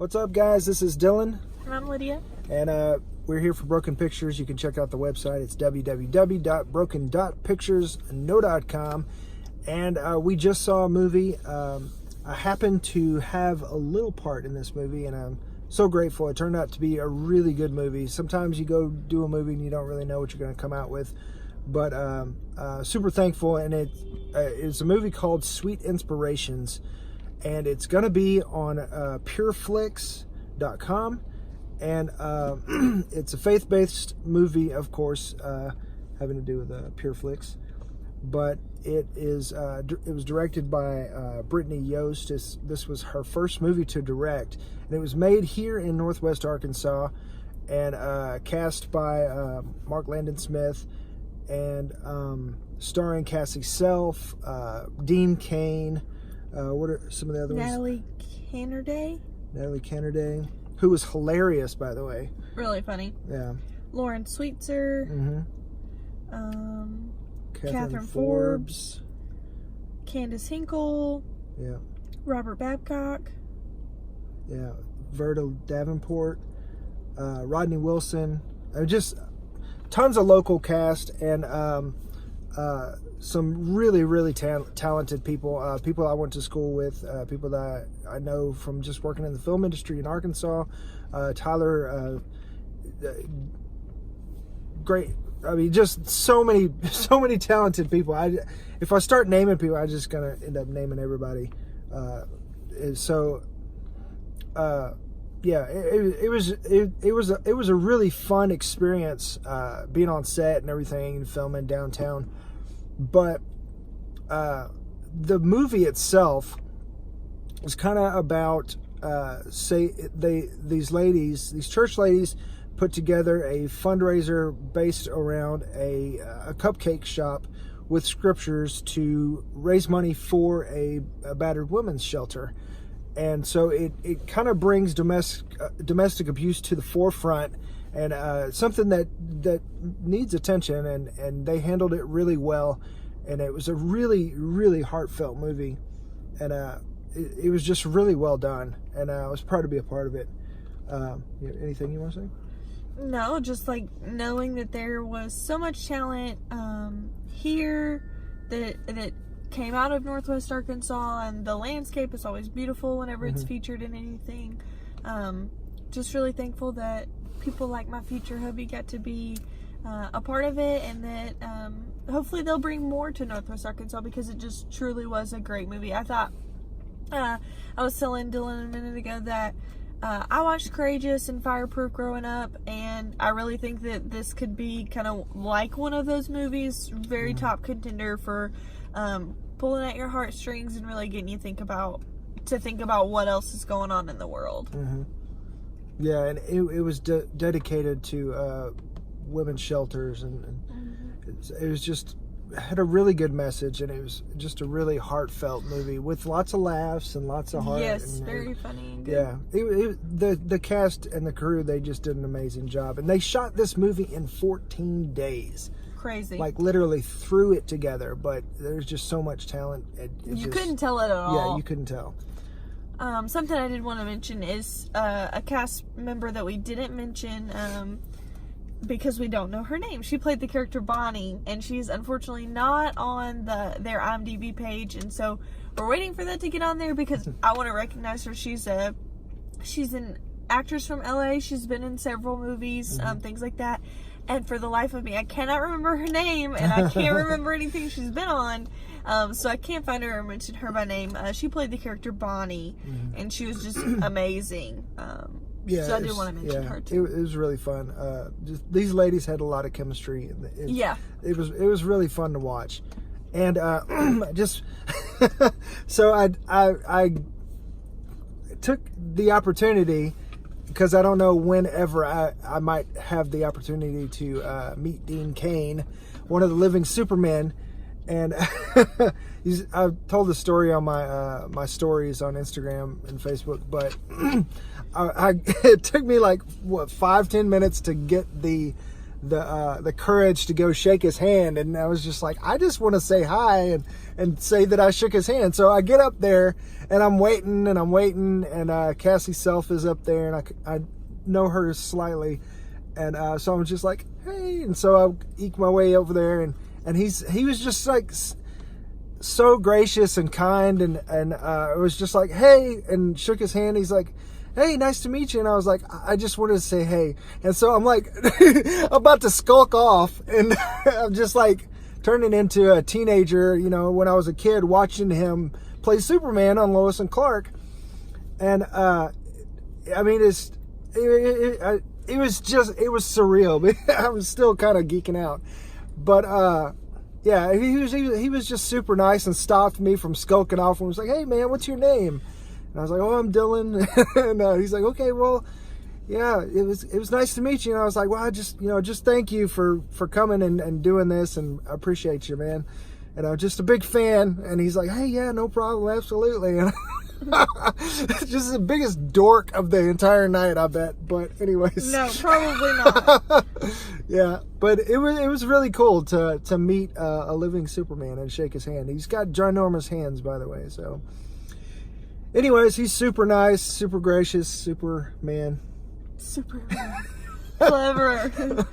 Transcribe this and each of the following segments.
What's up, guys? This is Dylan. And I'm Lydia. And we're here for Broken Pictures. You can check out the website. It's www.broken.picturesno.com. And we just saw a movie. I happened to have a little part in this movie, and I'm so grateful. It turned out to be a really good movie. Sometimes you go do a movie and you don't really know what you're going to come out with. But super thankful. And it's a movie called Sweet Inspirations. And it's going to be on PureFlix.com. And it's a faith-based movie, of course, having to do with PureFlix. But it was directed by Brittany Yost. This was her first movie to direct. And it was made here in Northwest Arkansas. And cast by Mark Landon Smith. And starring Cassie Self, Dean Cain. What are some of the other ones? Natalie Cannerday, who was hilarious, by the way. Really funny. Yeah. Lauren Sweetser. Mm-hmm. Catherine Forbes. Candace Hinkle. Yeah. Robert Babcock. Yeah. Verda Davenport. Rodney Wilson. Just tons of local cast and some really, really talented people. People I went to school with. People that I know from just working in the film industry in Arkansas. Tyler, great. I mean, just so many talented people. If I start naming people, I'm just gonna end up naming everybody. Yeah, it was a really fun experience being on set and everything and filming downtown. But the movie itself is kind of about these church ladies put together a fundraiser based around a cupcake shop with scriptures to raise money for a battered women's shelter. And so it kind of brings domestic abuse to the forefront, and something that needs attention, and they handled it really well. And it was a really, really heartfelt movie, and it was just really well done, and I was proud to be a part of it. Anything you want to say? No, just like knowing that there was so much talent here that came out of Northwest Arkansas, and the landscape is always beautiful whenever it's featured in anything. Just really thankful that people like my future hubby got to be a part of it, and that hopefully they'll bring more to Northwest Arkansas, because it just truly was a great movie. I thought I was telling Dylan a minute ago that I watched Courageous and Fireproof growing up, and I really think that this could be kind of like one of those movies, very top contender for pulling at your heartstrings and really getting you to think about what else is going on in the world. Yeah, and it was dedicated to women's shelters, and it was just had a really good message, and it was just a really heartfelt movie with lots of laughs and lots of heart. Yes, very funny and good. Yeah, the cast and the crew, they just did an amazing job, and they shot this movie in 14 days. Crazy. Like literally threw it together, but there's just so much talent. You couldn't tell it at all. Yeah, you couldn't tell. Something I did want to mention is a cast member that we didn't mention because we don't know her name. She played the character Bonnie, and she's unfortunately not on their IMDb page, and so we're waiting for that to get on there because I want to recognize her. She's an actress from LA. She's been in several movies, things like that. And for the life of me, I cannot remember her name, and I can't remember anything she's been on. So I can't find her or mention her by name. She played the character Bonnie, and she was just amazing. So I did want to mention her too. It was really fun. These ladies had a lot of chemistry. It was really fun to watch, and just so I took the opportunity, because I don't know whenever I might have the opportunity to meet Dean Cain, one of the living Supermen. And I've told the story on my stories on Instagram and Facebook, but it took me like 5-10 minutes to get the the courage to go shake his hand. And I was just like, I just want to say hi and say that I shook his hand. So I get up there and I'm waiting and Cassie Self is up there, and I know her slightly. And so I'm just like, hey. And so I eke my way over there, and he was just like so gracious and kind, and it was just like, hey, and shook his hand. He's like, hey, nice to meet you. And I was like, I just wanted to say hey. And so I'm like about to skulk off, and I'm just like turning into a teenager, you know, when I was a kid watching him play Superman on Lois and Clark. And I mean, it was surreal. I was still kind of geeking out, but yeah, he was just super nice and stopped me from skulking off and was like, hey man, what's your name? And I was like, oh, I'm Dylan. And he's like, okay, well, yeah, it was nice to meet you. And I was like, well, just thank you for coming and doing this, and I appreciate you, man. And I'm just a big fan. And he's like, hey, yeah, no problem, absolutely. And just the biggest dork of the entire night, I bet. But anyways, no, probably not. Yeah, but it was really cool to meet a living Superman and shake his hand. He's got ginormous hands, by the way. So anyways, he's super nice, super gracious, Superman. Clever.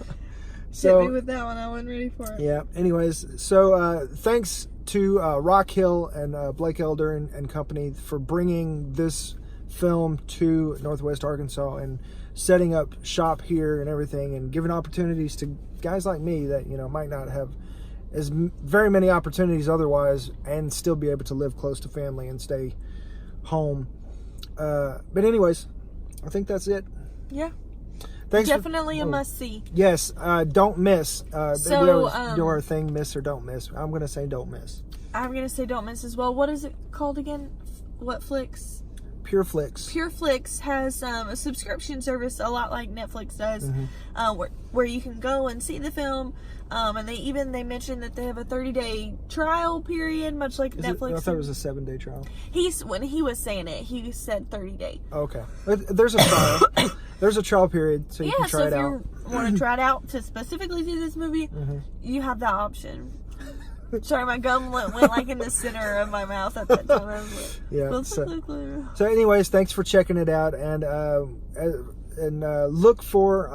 So, hit me with that one. I wasn't ready for it. Yeah. Anyways, so thanks to Rock Hill and Blake Elder and company for bringing this film to Northwest Arkansas and setting up shop here and everything, and giving opportunities to guys like me that, you know, might not have very many opportunities otherwise, and still be able to live close to family and stay home. But anyways, I think that's it. Yeah. Thanks. Definitely a must-see. Yes, don't miss. So, we always do our thing, miss or don't miss. I'm going to say don't miss. I'm going to say don't miss as well. What is it called again? What Flix? PureFlix. PureFlix has a subscription service, a lot like Netflix does, where you can go and see the film. And they mentioned that they have a 30-day trial period, much like Netflix. I thought it was a 7-day trial. When he was saying it, he said 30-day. Okay. There's a trial. There's a trial period, so you can try it out. Yeah, so if you want to try it out to specifically see this movie, you have that option. Sorry, my gum went like in the center of my mouth at that time. I was like, yeah. So anyways, thanks for checking it out, and look for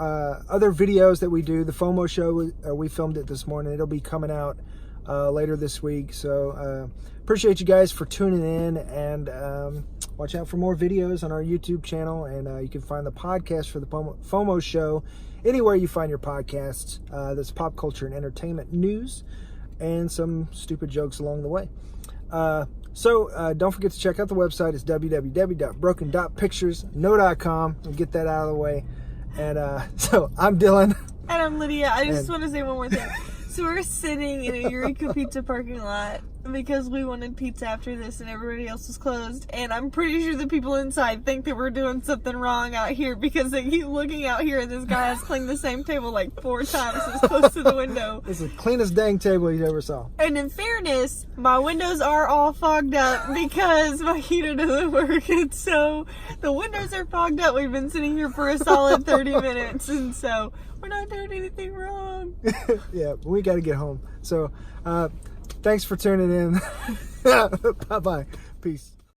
other videos that we do. The FOMO Show, we filmed it this morning. It'll be coming out later this week. So appreciate you guys for tuning in, and watch out for more videos on our YouTube channel. And you can find the podcast for the FOMO Show anywhere you find your podcasts. That's pop culture and entertainment news, and some stupid jokes along the way. So don't forget to check out the website. It's www.broken.pictures.com, and get that out of the way. And so I'm Dylan. And I'm Lydia. I just want to say one more thing. So we're sitting in a Eureka Pizza parking lot because we wanted pizza after this and everybody else was closed. And I'm pretty sure the people inside think that we're doing something wrong out here because they keep looking out here and this guy has cleaned the same table like 4 times. It's close to the window. It's the cleanest dang table you ever saw. And in fairness, my windows are all fogged up because my heater doesn't work. And so the windows are fogged up. We've been sitting here for a solid 30 minutes. And so we're not doing anything wrong. Yeah, we got to get home. So thanks for tuning in. Bye-bye. Peace.